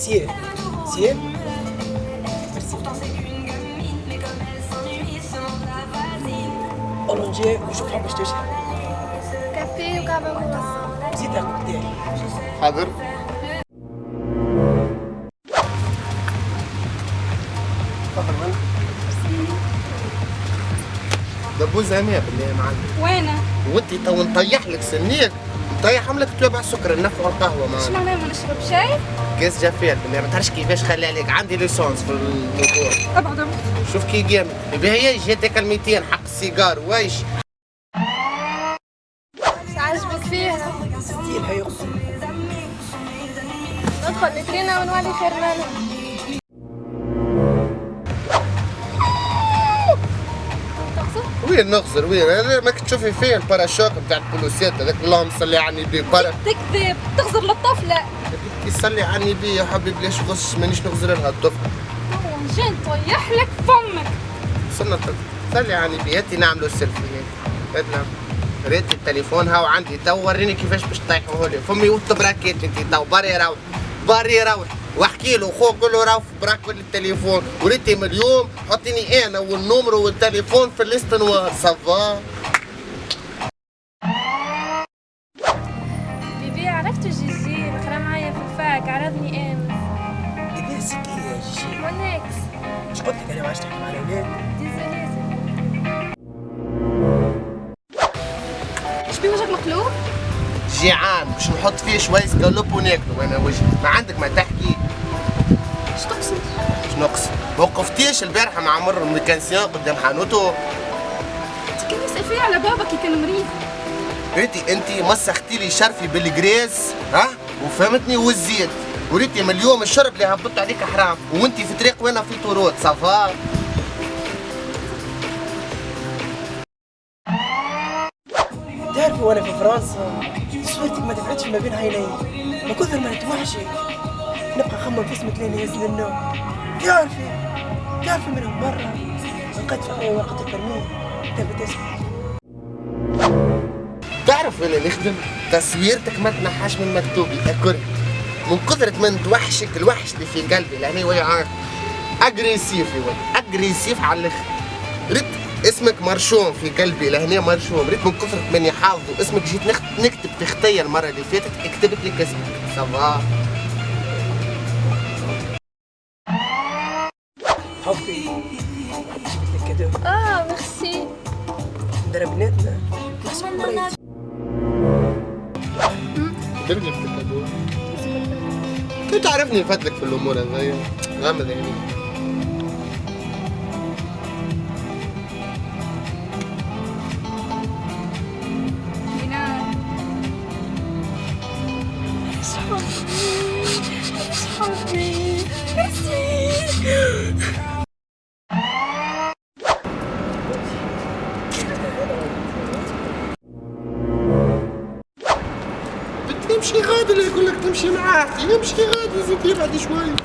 سير سير. اورنجي وشو بحب باش تشرب؟ كافيه وكعبة مقصة. زيد كوكتيل. حاضر. تفضل معنا. دبوز هنا بالله معلم. وينه؟ وانتي تو نطيح لك سنيك، نطيح لك تبع السكر النفع والقهوه معنا. ايش معناه ما نشرب شاي؟ كاس جافيل بالله ما تعرفش كيفاش خلي عليك، عندي ليسونس في الموتور. ابعد شوف كي جامد، بهي جاتك ال 200 حق السيجار وايش؟ ايش عاجبك فيها؟ ستيل هي اختي. ندخل نترينا ونولي خير منها. وين نغزر وين؟ انا ما كنت تشوفي فيه الباراشوك بتاع البولوسيات هذاك، اللهم صل على النبي. تكذب تغزر للطفلة. يصلي على النبي يا حبيبي، ليش غش مانيش نغزر لها الطفل. جاي نطيح لك فمك. صلنا صلي على النبي. هاتي نعملوا سيلفي هات نعم. ريت التليفون هاو عندي تو، وريني كيفاش باش تطيحوه لي. فمي وط براكيت انت تو، باري روح باري روح واحكي له خوك قول له راهو في براك التليفون، وريتي من اليوم حطيني انا والنمرو والتليفون في الليست نوار. صافا بيبي عرفتوا جيجي مقرا معايا في الفاك، عرضني امس. يبيها سكية يا جيجي. ونكس ايش قلت لك انا ما عادش تحكي مع الاولاد؟ ديزولي. ايش بيه وجهك مقلوب؟ جيعان باش نحط فيه شويه سكالوب وناكلو انا وجهي. ما عندك ما تحكي؟ ايش تقصد؟ ايش نقص؟ ما وقفتيش البارحه مع مر الميكانسيان قدام حانوته؟ انت كان يسأل فيا على بابا كي كان مريض. ريتي انت مسختي لي شرفي بالجريس ها وفهمتني والزيت، وريتي من اليوم الشرب اللي هبطت عليك حرام، وانت في طريق وانا في طرود. صافا تعرفي وانا في فرنسا صورتك ما تبعدش ما بين عيني، من كثر ما نتوحشك نبقى نخمم في اسمك لين يهز النوم. تعرفي منهم مرة لقيت في أول ورقة الترميم كتبت اسمك. تعرف وين نخدم؟ تصويرتك ما تنحاش من مكتوبي اكل من كثرة ما نتوحشك، الوحش اللي في قلبي لهني ويا اجريسيف يا ولد، اجريسيف على الاخر. ريت اسمك مرشوم في قلبي لهنا مرشوم، ريت من كثرة ماني حافظه اسمك جيت نكتب في خطية المرة اللي فاتت كتبت لك اسمك. صافا حبي جبت لك كادو. ميرسي. دربناتنا محسوب مريض. جبت لك الكادو. كنت تعرفني نفدلك في الامور هذيا غامض يعني. صحابي تمشي غادي، اللي يقول لك تمشي معاه يمشي غادي، زيد يبعد شوي.